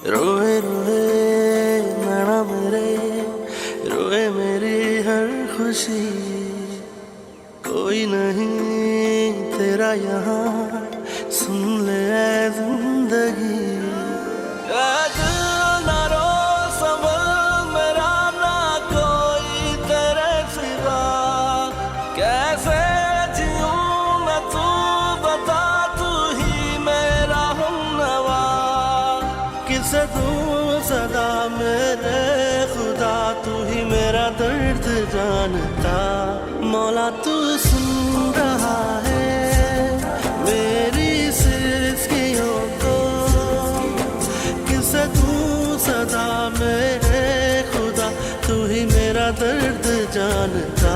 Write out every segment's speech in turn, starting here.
रोए रोए नैना मेरे, रोए मेरी हर खुशी। कोई नहीं तेरा यहाँ, सुन ले ऐ जिंदगी। ऐ दिल ना रो संभल मेरा, ना कोई तेरे सिवा। कैसे जीऊं मैं तू बता, तू ही मेरा हमनवा। किसे दूं सदा मेरे खुदा, तू ही मेरा दर्द जानता। मौला तू सुन रहा है मेरी सिसकियों को। किसे दूं सदा मेरे खुदा, तू ही मेरा दर्द जानता।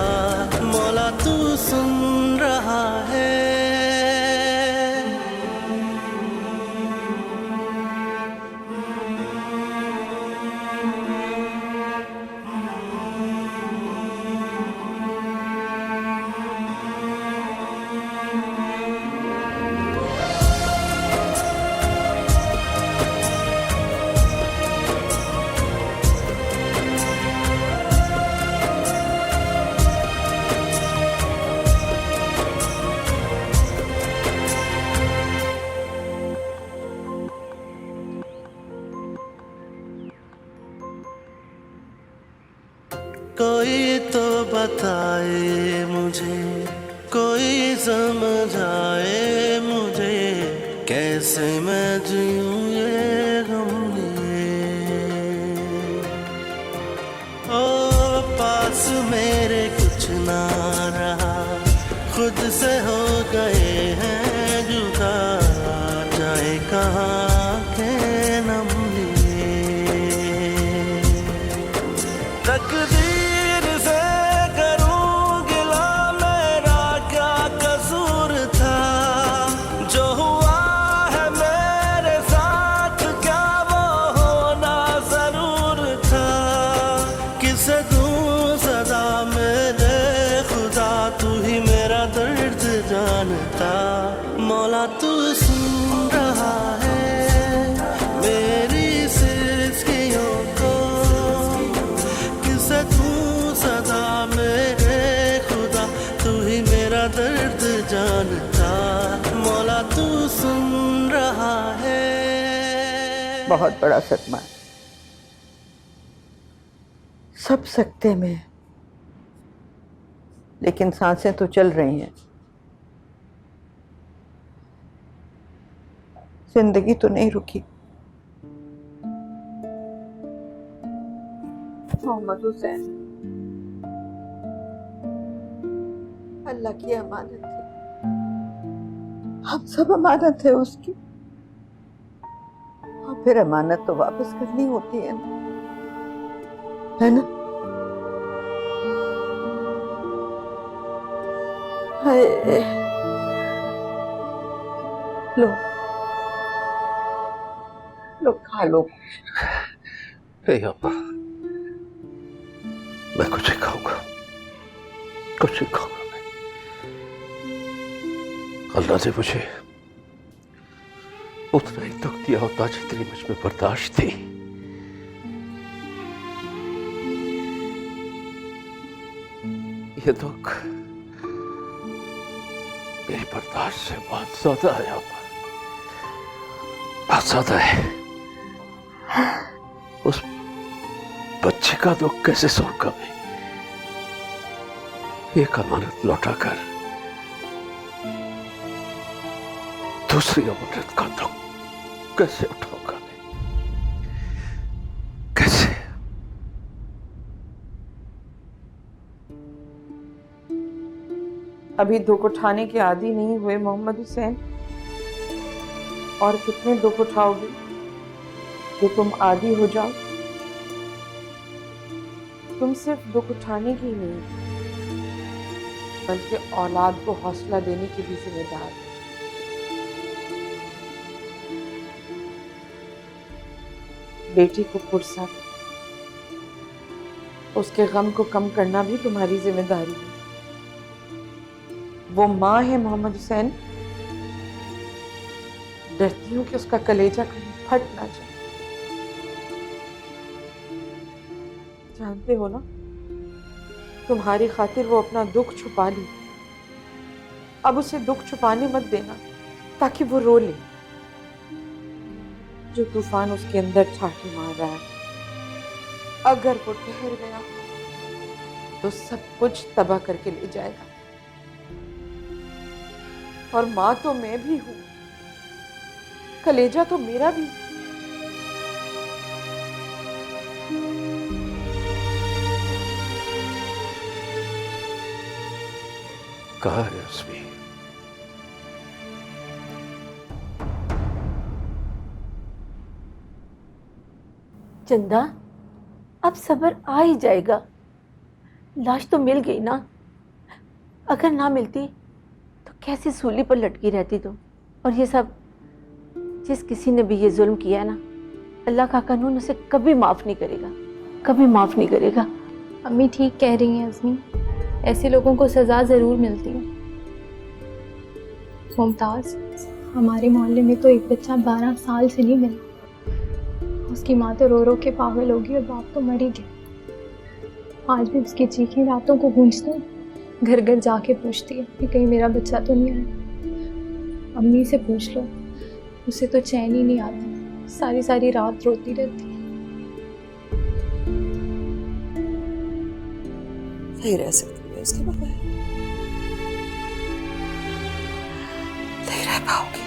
मौला तू सुन रहा है। कोई तो बताए मुझे, कोई समझाए मुझे। कैसे मैं जीऊं ये गम लिए। ओ पास मेरे कुछ ना रहा, खुद से हो गए हैं जुदा। जाए कहाँ के नम लिए। तकदीर से करूं गिला, मेरा क्या कसूर था। जो हुआ है मेरे साथ, क्या वो होना जरूर था। किसे दूं सदा मेरे खुदा, तू ही मेरा दर्द जानता। मौला तू सुन रहा है मेरी सिसकियों को। किसे दूं सदा मेरे खुदा, तू ही मेरा दर्द जानता। मौला तू सुन रहा है। बहुत बड़ा सदमा है, सब सकते में है, लेकिन सांसें तो चल रही हैं। जिंदगी तो नहीं रुकी। मोहम्मद हुसैन अल्लाह की अमानत थी, हम सब अमानत है उसकी। और फिर अमानत तो वापस करनी होती है ना, है ना? हाय, लो लो खा लो। अब्बा, मैं कुछ नहीं खाऊंगा, कुछ नहीं खाऊंगा मैं। अल्लाह ने मुझे उतना ही दुख दिया होता जितनी मुझ में बर्दाश्त थी। ये दुख मेरी बर्दाश्त से बहुत ज्यादा है अब्बा, बहुत ज्यादा है। उस बच्चे का दुख कैसे सहूंगा मैं? एक अमानत लौटाकर दूसरी अमानत का दुख कैसे उठाऊंगा मैं? कैसे? अभी दुख उठाने के आदी नहीं हुए मोहम्मद हुसैन, और कितने दुख उठाओगे कि तुम आदी हो जाओ। तुम सिर्फ दुख उठाने की नहीं, बल्कि औलाद को हौसला देने की भी जिम्मेदार हो। बेटी को फुर्सत, उसके गम को कम करना भी तुम्हारी जिम्मेदारी है। वो माँ है मोहम्मद हुसैन, डरती हूँ कि उसका कलेजा कहीं फट ना जाए। जानते हो ना, तुम्हारी खातिर वो अपना दुख छुपा ली। अब उसे दुख छुपाने मत देना ताकि वो रो ले। जो तूफान उसके अंदर छाटे मार रहा है, अगर वो ठहर गया तो सब कुछ तबाह करके ले जाएगा। और मां तो मैं भी हूं, कलेजा तो मेरा भी। कहा है उसमें? चंदा, अब सब्र आ ही जाएगा। लाश तो मिल गई ना, अगर ना मिलती तो कैसे सूली पर लटकी रहती तुम। और ये सब, जिस किसी ने भी ये जुल्म किया है ना, अल्लाह का कानून उसे कभी माफ़ नहीं करेगा, कभी माफ़ नहीं करेगा। अम्मी ठीक कह रही हैं अज़मी, ऐसे लोगों को सज़ा ज़रूर मिलती है। मुमताज़, हमारे मोहल्ले में तो एक बच्चा 12 साल से नहीं मिला। उसकी माँ तो रो रो के पागल होगी और बाप तो मर ही गया। आज भी उसकी चीखें रातों को गूंजती हैं, घर घर जाके पूछती है कि कहीं मेरा बच्चा तो नहीं आया। अम्मी से पूछ लो, उसे तो चैन ही नहीं आता, सारी सारी रात रोती रहती है। नहीं रह सकती मैं उसके बगैर, नहीं रह पाऊंगी।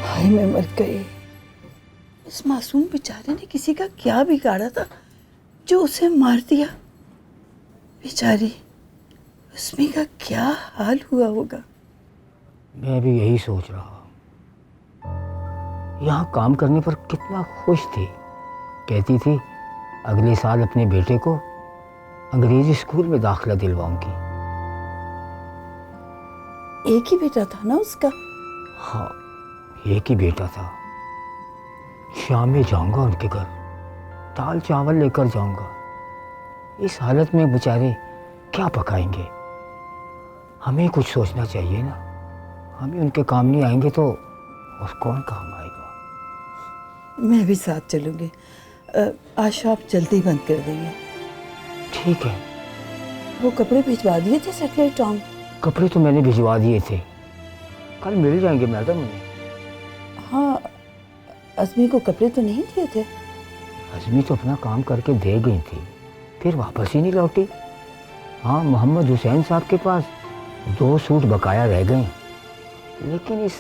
हाय मैं मर गई। इस मासूम बेचारे ने किसी का क्या बिगाड़ा था जो उसे मार दिया। बेचारी उसमें का क्या हाल हुआ होगा। मैं भी यही सोच रहा हूँ। यहाँ काम करने पर कितना खुश थी। कहती थी अगले साल अपने बेटे को अंग्रेजी स्कूल में दाखिला दिलवाऊंगी। एक ही बेटा था ना उसका? हाँ, एक ही बेटा था। शाम में जाऊंगा उनके घर, दाल चावल लेकर जाऊंगा। इस हालत में बेचारे क्या पकाएंगे? हमें कुछ सोचना चाहिए ना। हम ही उनके काम नहीं आएंगे तो और कौन काम आएगा? मैं भी साथ चलूंगी। आज शॉप जल्दी बंद कर देंगे। ठीक है। वो कपड़े भिजवा दिए थे सेटेलाइट टाउन? कपड़े तो मैंने भिजवा दिए थे, कल मिल जाएंगे मैडम उन्हें। हाँ, अज़मी को कपड़े तो नहीं दिए थे? अज़मी तो अपना काम करके दे गई थी, फिर वापस ही नहीं लौटी। हाँ, मोहम्मद हुसैन साहब के पास 2 सूट बकाया रह गए, लेकिन इस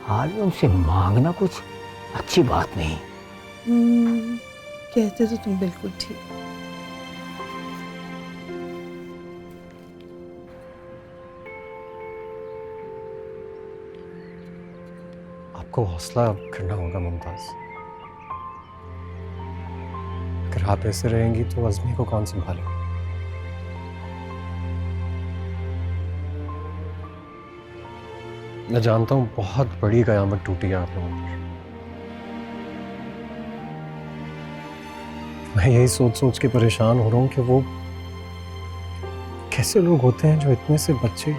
हाल में उनसे मांगना कुछ अच्छी बात नहीं। कहते तो तुम बिल्कुल ठीक। आपको हौसला करना होगा मुमताज। अगर आप ऐसे रहेंगी तो अज़मी को कौन संभालेगा? मैं जानता हूं बहुत बड़ी कयामत टूटी है आप लोगों पर। मैं यही सोच सोच के परेशान हो रहा हूं कि वो कैसे लोग होते हैं जो इतने से बच्चे।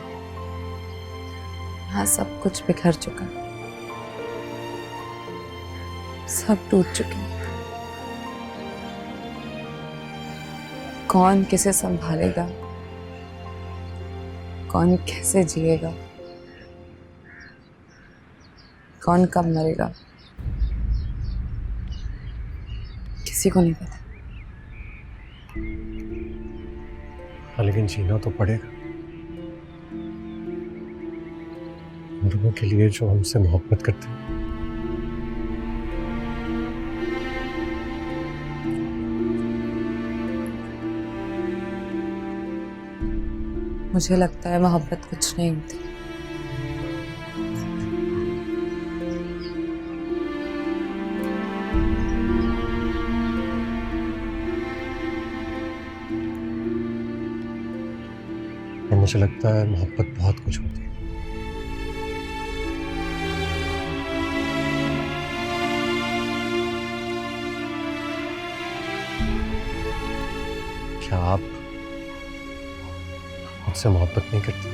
हाँ, सब कुछ बिखर चुका, सब टूट चुके। कौन किसे संभालेगा, कौन कैसे जिएगा, कौन कब मरेगा, किसी को नहीं पता। लेकिन जीना तो पड़ेगा उन लोगों के लिए जो हमसे मोहब्बत करते हैं। मुझे लगता है मोहब्बत कुछ नहीं होती। और मुझे लगता है मोहब्बत बहुत कुछ होती है। क्या आप मुझसे मोहब्बत नहीं करती?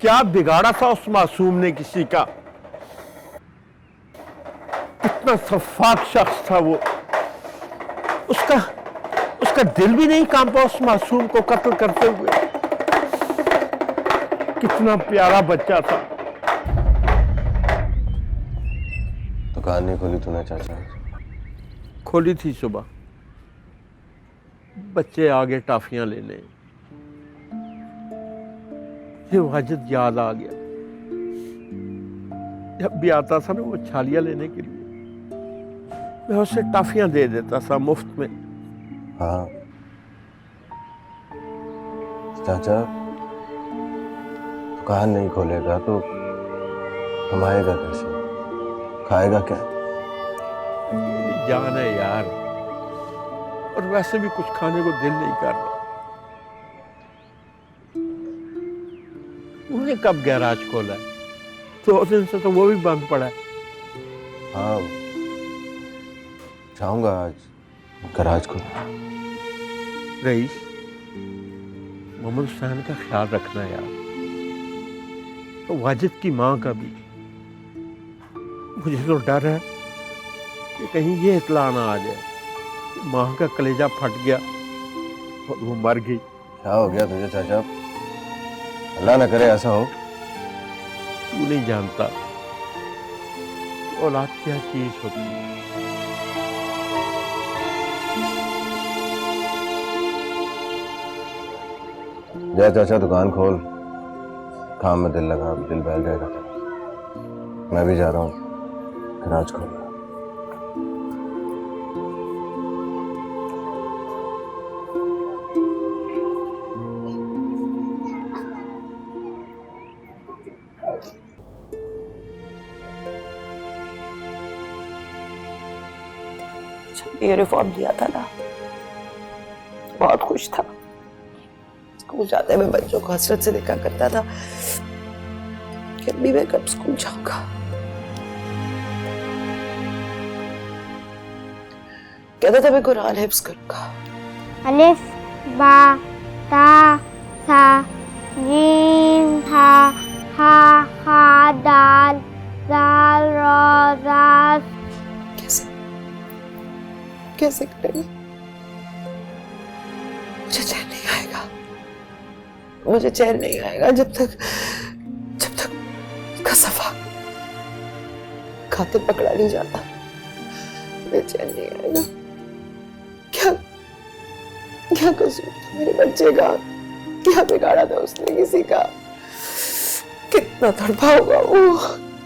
क्या बिगाड़ा था उस मासूम ने किसी का? इतना शफाफ शख्स था वो, उसका दिल भी नहीं कांपा उस मासूम को कत्ल करते हुए। कितना प्यारा बच्चा था। दुकान नहीं खोली तूने चाचा? खोली थी सुबह, बच्चे आगे टॉफियां लेने, ये वाजिद याद आ गया। जब भी आता था ना वो छालियां लेने के लिए, मैं उसे टॉफियां दे देता था मुफ्त में। हाँ चाचा, दुकान नहीं खोलेगा तो कमाएगा कैसे, खाएगा क्या? जान है यार, और वैसे भी कुछ खाने को दिल नहीं कर रहा। उन्हें कब गैराज खोला है? 2 दिन से तो वो भी बंद पड़ा है। हाँ जाऊंगा आज गैराज को। रईस, मोहम्मद हुसैन का ख्याल रखना यार, तो वाजिद की माँ का भी। मुझे तो डर है कि कहीं ये इत्ला ना आ जाए कि माँ का कलेजा फट गया और वो मर गई। क्या हो गया तुझे चाचा? अल्लाह ना करे ऐसा हो। तू नहीं जानता औलाद क्या चीज होती है। जा चाचा दुकान खोल, काम में दिल लगा, दिल बहल जाएगा। मैं भी जा रहा हूँ गैराज खोलना। यूनिफॉर्म दिया था ना, बहुत खुश था। स्कूल जाते हुए बच्चों को हसरत से देखा करता था कि अभी मैं कब स्कूल जाऊंगा। कहता था मैं कुरान हिफ्ज करूंगा। अलिफ बा ता सा जीम था हा खा दाल दाल रा रा। कैसे करेंगे? मुझे चैन नहीं आएगा, मुझे चैन नहीं आएगा जब तक उसका सफा खाते पकड़ा नहीं जाता। मुझे चैन नहीं आएगा। क्या कसूर था मेरे बच्चे का? क्या बिगाड़ा था उसने किसी का? कितना तड़पा होगा वो,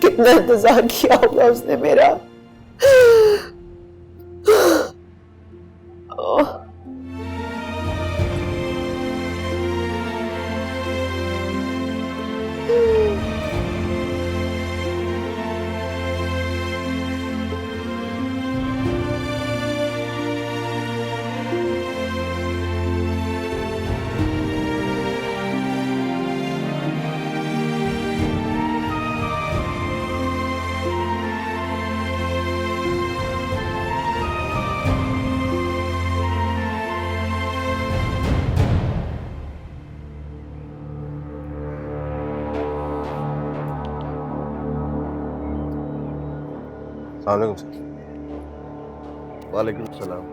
कितना इंतजार किया होगा उसने मेरा। वालेकुम सलाम।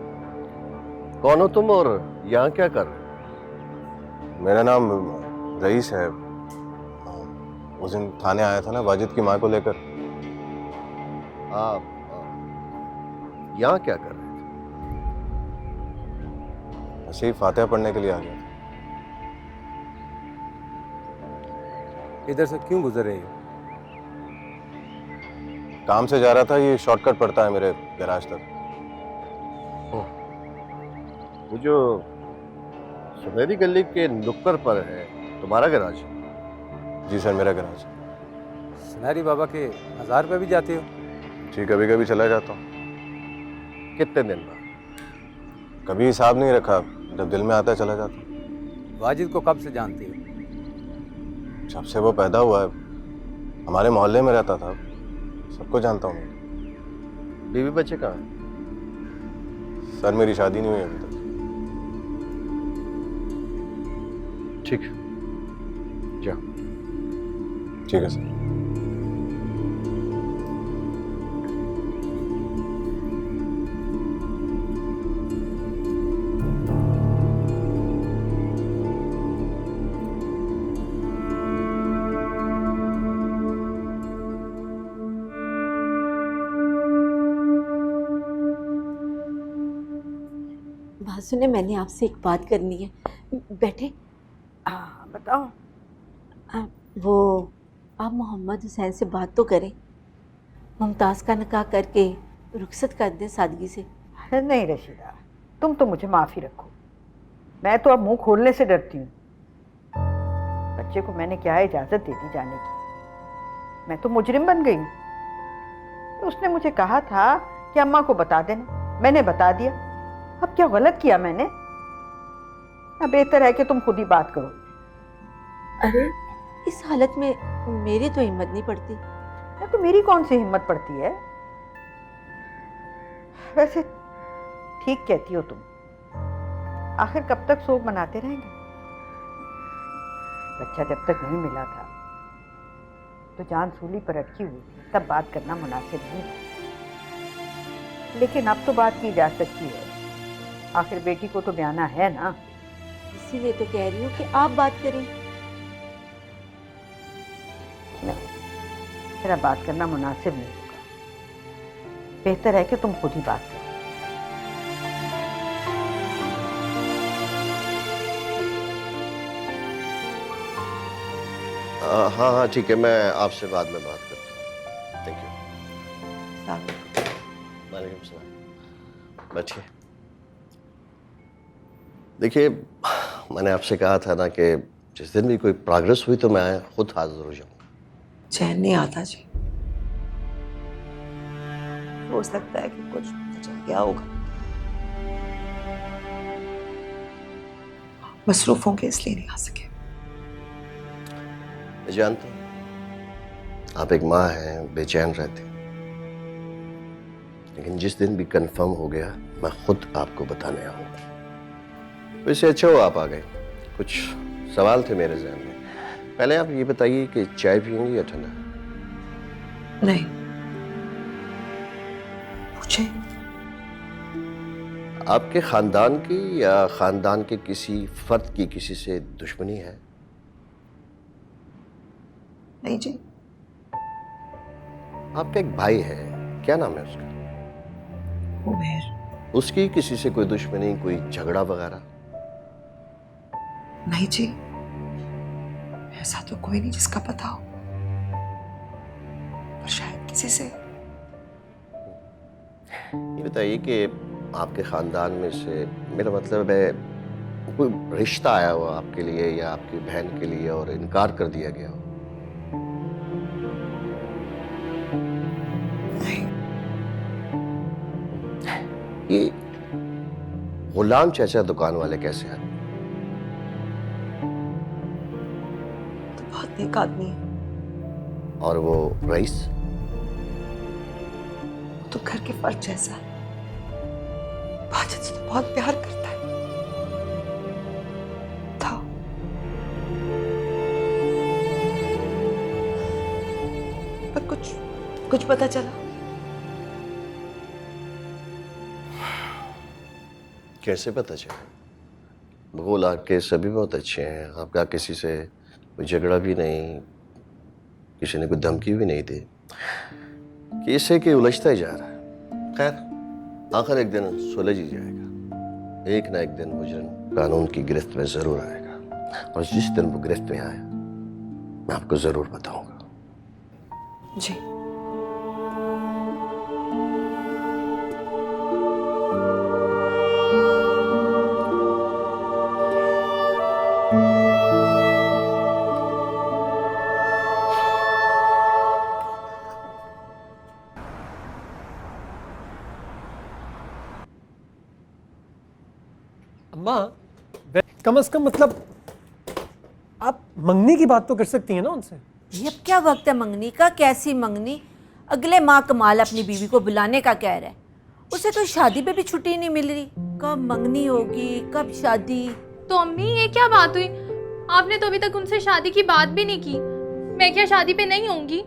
कौन हो तुम और यहाँ क्या कर रहे हो? मेरा नाम रईस है। उस दिन थाने आया था ना वाजिद की माँ को लेकर। आप यहाँ क्या कर रहे थे? ऐसे ही फातिहा पढ़ने के लिए आ गया। इधर से क्यों गुजर रही हो? काम से जा रहा था, ये शॉर्टकट पड़ता है मेरे गैराज तक। वो जो सुनहरी गली के नुक्कड़ पर है तुम्हारा गैराज? जी सर, मेरा गैराज। सुनहरी बाबा के मज़ार पे भी जाते हो? जी कभी कभी चला जाता हूँ। कितने दिन बाद? कभी हिसाब नहीं रखा, जब दिल में आता है चला जाता हूँ। वाजिद को कब से जानती हो? जब से वो पैदा हुआ है, हमारे मोहल्ले में रहता था, सबको जानता हूँ। बीवी बच्चे कहाँ हैं? सर मेरी शादी नहीं हुई अभी तक। ठीक है, जाओ। ठीक है सर। बात सुने, मैंने आपसे एक बात करनी है। बैठे। हाँ बताओ। वो आप मोहम्मद हुसैन से बात तो करें, मुमताज़ का निकाह करके रुखसत कर दें सादगी से। नहीं रशीदा, तुम तो मुझे माफ़ी रखो, मैं तो अब मुंह खोलने से डरती हूँ। बच्चे को मैंने क्या इजाज़त दे दी जाने की? मैं तो मुजरिम बन गई हूँ। तो उसने मुझे कहा था कि अम्मा को बता देना, मैंने बता दिया। अब क्या गलत किया मैंने? अब बेहतर है कि तुम खुद ही बात करो। अरे इस हालत में मेरी तो हिम्मत नहीं पड़ती। ना तो मेरी कौन सी हिम्मत पड़ती है? वैसे ठीक कहती हो तुम। आखिर कब तक शोक मनाते रहेंगे? बच्चा जब तक नहीं मिला था तो जान सूली पर अटकी हुई थी, तब बात करना मुनासिब नहीं था। लेकिन अब तो बात की जा सकती है, आखिर बेटी को तो ब्याना है ना। इसीलिए तो कह रही हूँ कि आप बात करें। नहीं, मेरा बात करना मुनासिब नहीं होगा। बेहतर है कि तुम खुद ही बात करो। हाँ हाँ ठीक है, मैं आपसे बाद में बात करता हूँ। Thank you. वालेकुम सलाम। बैठिए। देखिए, मैंने आपसे कहा था ना कि जिस दिन भी कोई प्रोग्रेस हुई तो मैं खुद हाजिर हो जाऊँ। चैन नहीं आता जी, हो सकता है कि कुछ चल गया होगा, मसरूफ होंगे इसलिए नहीं आ सके। मैं जानता हूँ आप एक माँ हैं, बेचैन रहती, लेकिन जिस दिन भी कंफर्म हो गया मैं खुद आपको बताने आऊँगा। वैसे अच्छा हो आप आ गए। कुछ सवाल थे मेरे ज़हन में। पहले आप ये बताइए कि चाय पियेंगी या ठंडा? नहीं, पूछे। आपके खानदान की या खानदान के किसी फर्द की किसी से दुश्मनी है? नहीं जी। आपका एक भाई है, क्या नाम है उसका? उमेर। उसकी किसी से कोई दुश्मनी, कोई झगड़ा वगैरह? नहीं जी, ऐसा तो कोई नहीं जिसका पता हो, पर शायद किसी से। ये बताइए कि आपके खानदान में से, मेरा मतलब है, कोई रिश्ता आया हो आपके लिए या आपकी बहन के लिए और इनकार कर दिया गया हो? ये गुलाम चाचा दुकान वाले कैसे हैं? तो बहुत नेक आदमी है। और वो रईस? तो घर के फर्ज जैसा है, बाजत से तो बहुत प्यार करता है। था पर कुछ पता चला? कैसे पता चला? बगौल आपके सभी बहुत अच्छे हैं, आपका किसी से कोई झगड़ा भी नहीं, किसी ने कोई धमकी भी नहीं दी, कि इससे कि उलझता ही जा रहा है। खैर, आखिर एक दिन सुलझ ही जाएगा। एक ना एक दिन मुजरिम कानून की गिरफ्त में जरूर आएगा, और जिस दिन वो गिरफ्त में आया मैं आपको जरूर बताऊंगा। जी। अम्मा, कम से कम मतलब आप मंगनी की बात तो कर सकती हैं ना उनसे। ये अब क्या वक्त है मंगनी का? कैसी मंगनी? अगले माह कमाल अपनी बीवी को बुलाने का कह रहा है। उसे तो शादी पे भी छुट्टी नहीं मिल रही। कब मंगनी होगी, कब शादी? तो अम्मी ये क्या बात हुई? आपने तो अभी तक उनसे शादी की बात भी नहीं की। मैं क्या शादी पे नहीं होंगी?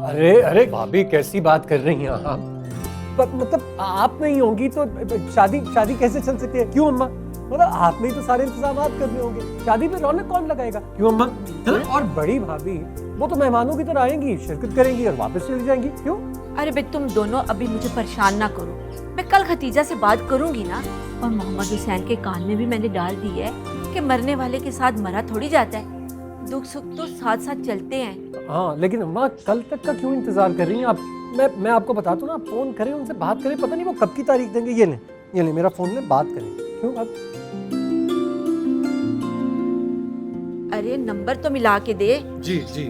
अरे अरे भाभी कैसी बात कर रही हैं आप? मतलब आप नहीं होंगी तो शादी शादी कैसे चल सकती है? क्यों अम्मा? मतलब आपने ही तो सारे इंतजाम करने होंगे। शादी में रौनक कौन लगाएगा? क्यों अम्मा? और बड़ी भाभी वो तो मेहमानों की तरह आएंगी, शिरकत करेंगी और वापस चली जाएंगी। क्यों? अरे बे तुम दोनों अभी मुझे परेशान ना करो, मैं कल खतीजा से बात करूंगी ना। और मोहम्मद हुसैन के कान में भी मैंने डाल दी है कि मरने वाले के साथ मरा थोड़ी जाता है, दुख सुख तो साथ साथ चलते हैं। हाँ लेकिन अम्मा कल तक का क्यों इंतजार कर रही हैं आप? मैं आपको बताता हूँ ना, आप फोन करें, उनसे बात करें, पता नहीं वो कब की तारीख देंगे। ये ले मेरा फोन ले, बात करें। क्यों आप? अरे नंबर तो मिला के दे। जी जी।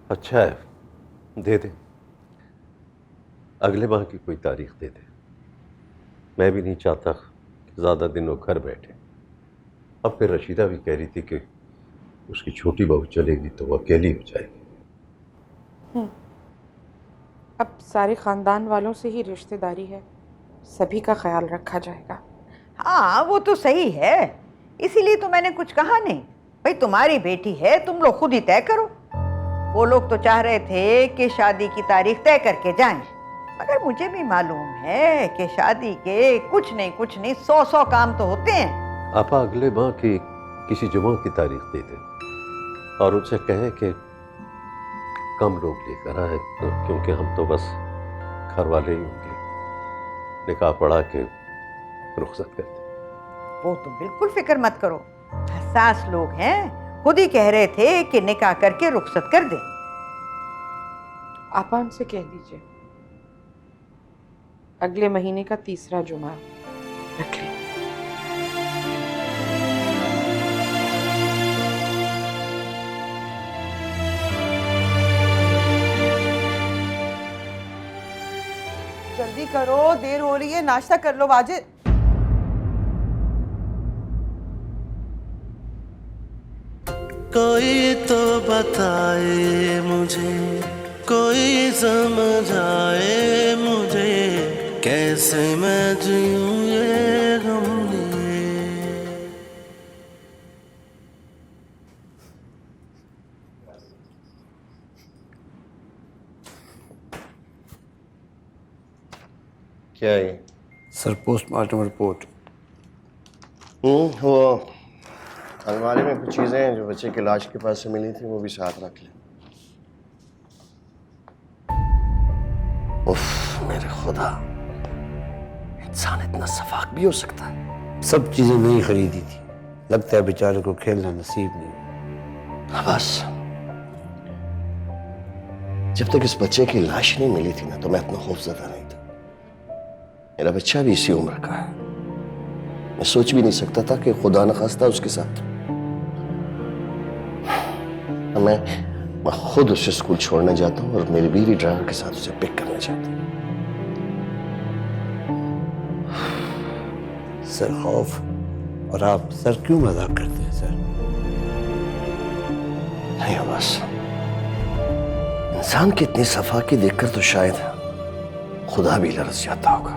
अच्छा है, दे दे, अगले माह की कोई तारीख दे दे। मैं भी नहीं चाहता कि ज़्यादा दिन वो घर बैठे। अब फिर रशीदा भी कह रही थी कि उसकी छोटी बहू चलेगी तो वो अकेली हो जाएगी। अब सारे खानदान वालों से ही रिश्तेदारी है, सभी का ख्याल रखा जाएगा। हाँ वो तो सही है, इसीलिए तो मैंने कुछ कहा नहीं। भाई तुम्हारी बेटी है, तुम लोग खुद ही तय करो। वो लोग तो चाह रहे थे कि शादी की तारीख तय करके जाएं, मगर मुझे भी मालूम है कि शादी के कुछ नहीं 100 काम तो होते हैं। आपा अगले माह की किसी जुमा की तारीख दे दें और उनसे कहें कि कम लोग लेकर आए, क्योंकि हम तो बस घर वाले ही होंगे। निकाह पढ़ा के रुखसत कर दें। वो तो बिल्कुल फिक्र मत करो, हसास लोग हैं, खुद ही कह रहे थे कि निकाह करके रुखसत कर दे। आपा उनसे कह दीजिए अगले महीने का 3रा जुमा रख लें। जल्दी करो, देर हो रही है, नाश्ता कर लो वाजिद। कोई तो बताए मुझे, कोई समझाए मुझे, कैसे मैं जीऊं ये गम लिए। क्या है ये? Sir postmortem report. वो अलमारी में कुछ चीज़ें हैं जो बच्चे की लाश के पास से मिली थी, वो भी साथ रख लें। उफ मेरे खुदा, इंसान इतना सफाक भी हो सकता है? सब चीजें नहीं खरीदी थी, लगता है बेचारे को खेलना नसीब नहीं। बस जब तक इस बच्चे की लाश नहीं मिली थी ना, तो मैं इतना खौफजदा नहीं था। मेरा बच्चा भी इसी उम्र का है, मैं सोच भी नहीं सकता था कि खुदा न खास्ता उसके साथ मैं खुद उसे स्कूल छोड़ने जाता हूँ और मेरी बीवी ड्राइवर के साथ उसे पिक करने जाती हूँ। सर खौफ, और आप सर क्यों मजाक करते हैं सर? नहीं बस इंसान की इतनी सफाकी देखकर तो शायद खुदा भी लरस जाता होगा।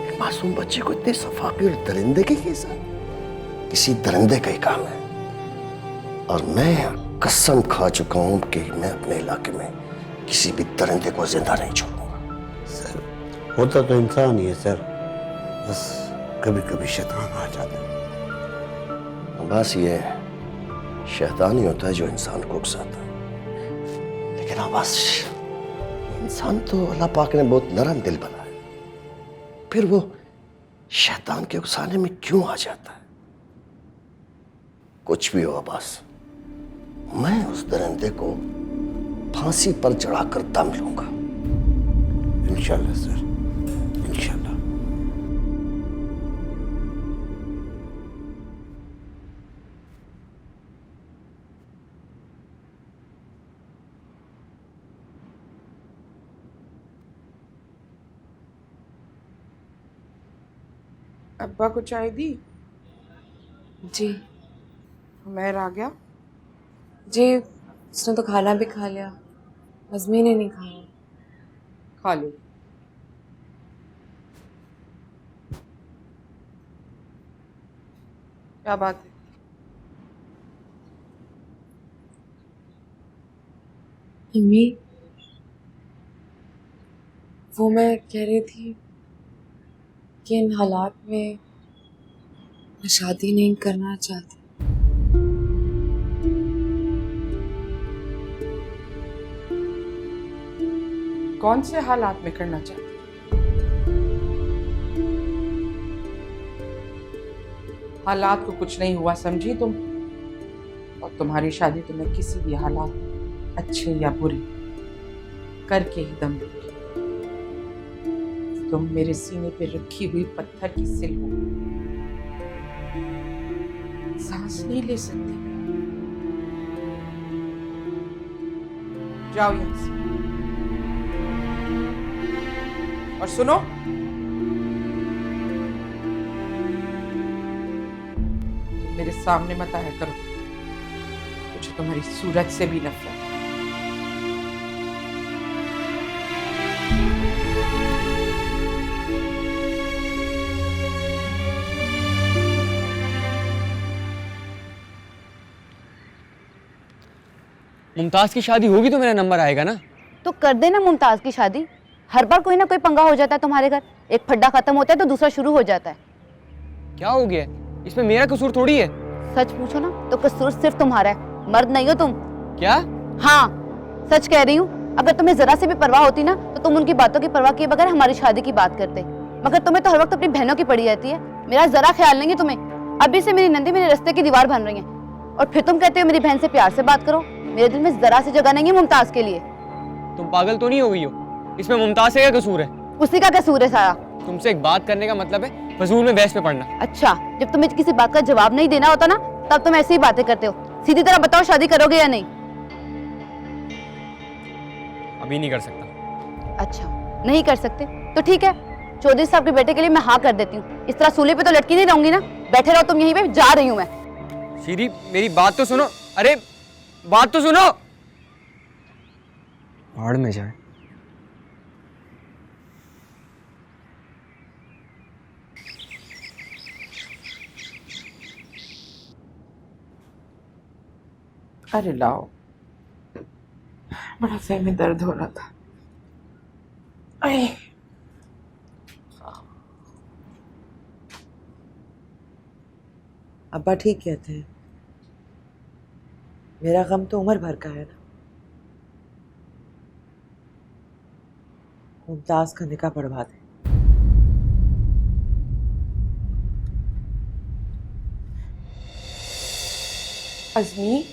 एक मासूम बच्चे को इतनी सफाकी और दरिंदे के साथ, किसी दरिंदे का ही काम है। और मैं कसम खा चुका हूं कि मैं अपने इलाके में किसी भी दरिंदे को जिंदा नहीं छोड़ूंगा। सर होता तो इंसान ही है सर, बस कभी कभी शैतान आ जाता है। बस ये शैतान ही होता है जो इंसान को उकसाता है। लेकिन अब बस इंसान तो अल्लाह पाक ने बहुत नरम दिल बनाया, फिर वो शैतान के उकसाने में क्यों आ जाता है? कुछ भी हो बस मैं उस दरिंदे को फांसी पर चढ़ाकर दम लूंगा। इंशाल्लाह सर, इंशाल्लाह। अब्बा को चाय दी? जी उमैर आ गया? जी, उसने तो खाना भी खा लिया, अज़मी ने नहीं खाया। खा लो। क्या बात है? मम्मी, वो मैं कह रही थी कि इन हालात में मैं शादी नहीं करना चाहती। कौन से हालात में करना चाहती? हालात को कुछ नहीं हुआ समझी तुम, और तुम्हारी शादी तो मैं किसी भी हालात अच्छे या बुरे करके ही दम लूंगी। तुम मेरे सीने पे रखी हुई पत्थर की सिल हो, सांस नहीं ले सकती। जाओ यहां से, और सुनो, तुम मेरे सामने मत आया करो, मुझे तुम्हारी सूरत से भी नफरत है। मुमताज की शादी होगी तो मेरा नंबर आएगा ना? तो कर देना मुमताज की शादी। हर बार कोई ना कोई पंगा हो जाता है तुम्हारे घर, एक फड्डा खत्म होता है तो दूसरा शुरू हो जाता है। क्या हो गया? इसमें मेरा कसूर थोड़ी है। सच पूछो ना तो कसूर सिर्फ तुम्हारा है, मर्द नहीं हो तुम। क्या? हाँ सच कह रही हूँ। अगर तुम्हें जरा से भी परवाह होती ना तो तुम उनकी बातों की परवाह किए बगैर हमारी शादी की बात करते, मगर तुम्हें तो हर वक्त अपनी बहनों की पड़ी रहती है, मेरा जरा ख्याल नहीं है तुम्हें। अभी से मेरी नंदी मेरे रास्ते की दीवार बन रही है, और फिर तुम कहते हो मेरी बहन से प्यार से बात करो। मेरे दिल में जरा सी जगह नहीं है मुमताज के लिए। तुम पागल तो नहीं हो गई हो? इसमें मुमताज से क्या कसूर है? उसी का कसूर है सारा। तुमसे एक बात करने का मतलब है फजूल में बहस पे पड़ना। अच्छा, जब तुम्हें किसी बात का जवाब नहीं देना होता ना तब तुम ऐसी ही बातें करते हो। सीधी तरह बताओ शादी करोगे या नहीं? अभी नहीं कर सकता। अच्छा नहीं कर सकते तो ठीक है, चौधरी साहब के बेटे के लिए मैं हाँ कर देती हूँ। इस तरह सूली पे तो लटकी नहीं रहूंगी ना। बैठे रहो तुम यहीं पे, जा रही हूँ मैं। शीरी मेरी बात तो सुनो। अरे बात तो सुनो। भाड़ में जाए। अरे लाओ, बड़ा सर में दर्द हो रहा था। अब्बा ठीक कहते हैं, मेरा गम तो उम्र भर का है ना। मुमताज का निकाह पढ़वा दे। अज़मी,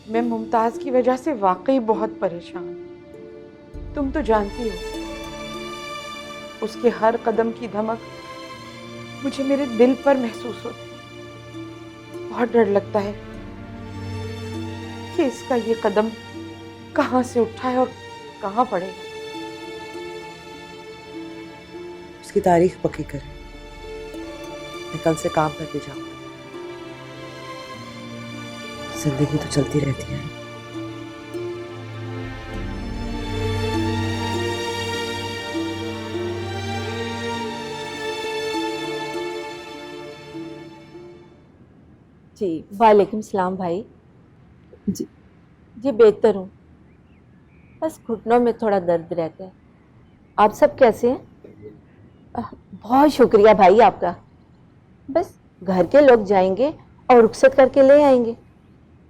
मैं मुमताज की वजह से वाकई बहुत परेशान हूँ। तुम तो जानती हो उसके हर कदम की धमक मुझे मेरे दिल पर महसूस होती। बहुत डर लगता है कि इसका ये कदम कहाँ से उठा है और कहाँ पड़ेगा। उसकी तारीख पक्की करें, मैं कल से काम करके जाऊंगा। जिंदगी तो चलती रहती है। जी वालेकुम सलाम भाई। जी बेहतर हूँ, बस घुटनों में थोड़ा दर्द रहता है। आप सब कैसे हैं? बहुत शुक्रिया भाई आपका। बस घर के लोग जाएंगे और रुखसत करके ले आएंगे।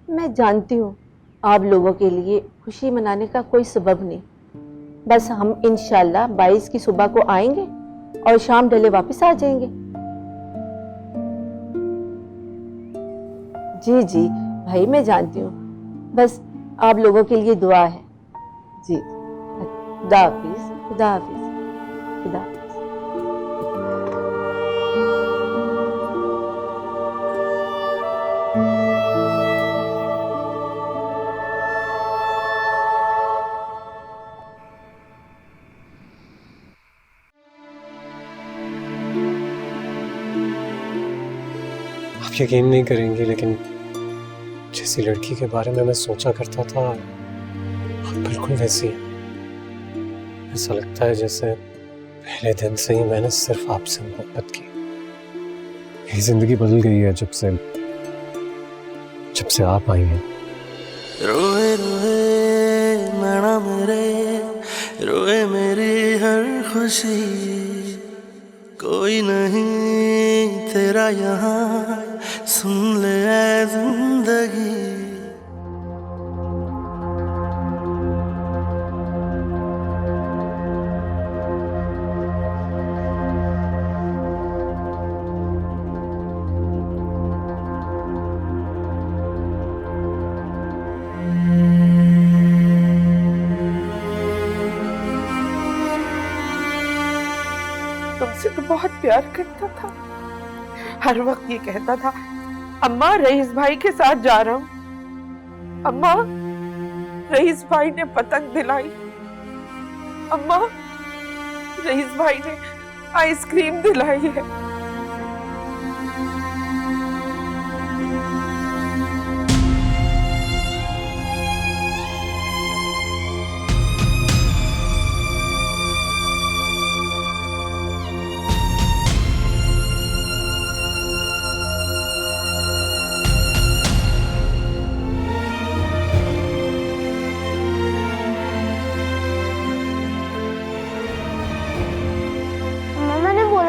मैं जानती हूँ आप लोगों के लिए खुशी मनाने का कोई सबब नहीं। बस हम इंशाल्लाह 22 की सुबह को आएंगे और शाम ढले वापस आ जाएंगे। जी जी भाई मैं जानती हूँ, बस आप लोगों के लिए दुआ है। जी खुदा हाफिज, खुदा हाफिज, खुदा हाफिज। आप यकीन नहीं करेंगे, लेकिन जैसी लड़की के बारे में मैं सोचा करता था आप बिल्कुल वैसी हैं। ऐसा लगता है जैसे पहले दिन से ही मैंने सिर्फ आपसे मोहब्बत की। ये जिंदगी बदल गई है जब से आप आई हैं। रोए रोए नैना मेरे, रोए मेरी हर खुशी, कोई नहीं तेरा यहाँ, सुन ले ऐ जिंदगी। तुमसे तो बहुत प्यार करता था, हर वक्त ये कहता था अम्मा रईस भाई के साथ जा रहा हूँ, अम्मा रईस भाई ने पतंग दिलाई, अम्मा रईस भाई ने आइसक्रीम दिलाई है।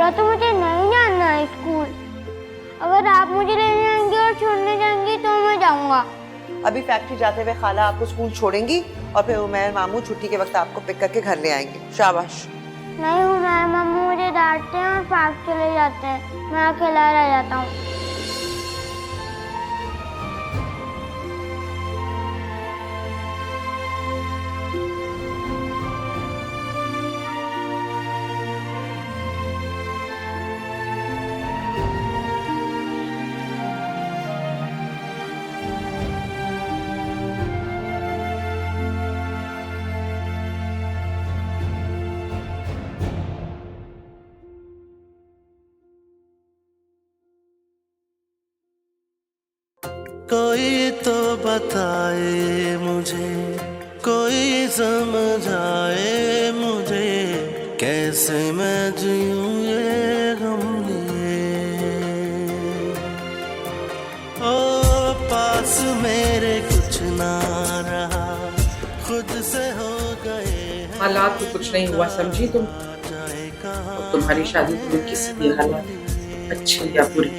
तो मुझे नहीं जाना है स्कूल। अगर आप मुझे लेने जाएंगे और छोड़ने जाएंगी तो मैं जाऊंगा। अभी फैक्ट्री जाते हुए खाला आपको स्कूल छोड़ेंगी और फिर उमैर मामू छुट्टी के वक्त आपको पिक करके घर ले आएंगे। शाबाश। नहीं, उमैर मामू मुझे डांटते हैं और पार्क चले जाते हैं, मैं अकेला रह जाता हूँ। कोई तो बताए मुझे, कोई समझाए मुझे, कैसे मैं जीऊं ये गम लिए। ओ पास मेरे कुछ ना रहा, खुद से हो गए। हालात तो कुछ नहीं हुआ समझी तुम, और तुम्हारी शादी तो किसी भी हालात अच्छी या बुरी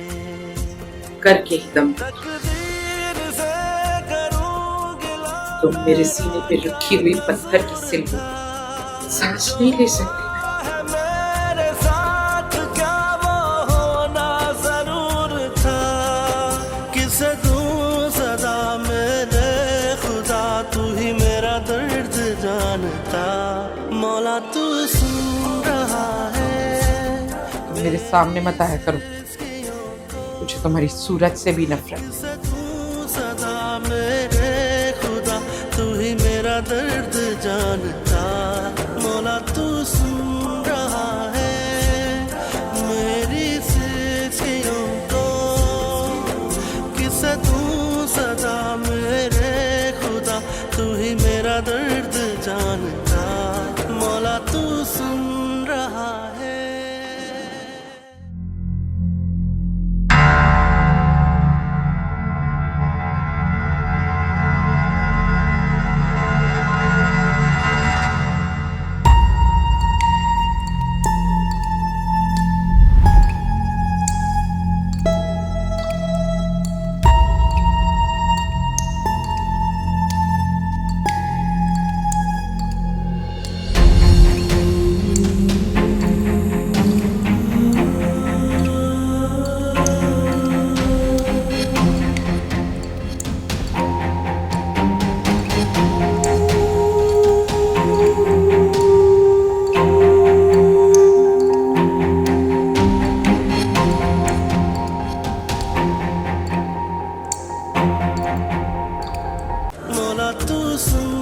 करके ही दम। तुम मेरे सीने पे रखी हुई पत्थर की सिल हो, सांस नहीं ले सकती। मेरे साथ क्या वो होना जरूर था, किसे दूं सदा मेरे खुदा, तू ही मेरा दर्द जानता, मौला तू सुन रहा है। मेरे सामने मत आया करो, मुझे तुम्हारी सूरत से भी नफरत। सदा मेरे खुदा, तू ही मेरा दर्द जानता, मौला तू सुन रहा है मेरी सिसकियों को, किसे दूं सदा मेरे खुदा, तू ही मेरा दर्द जानता, मौला तू सुन रहा है। मौला तू सुन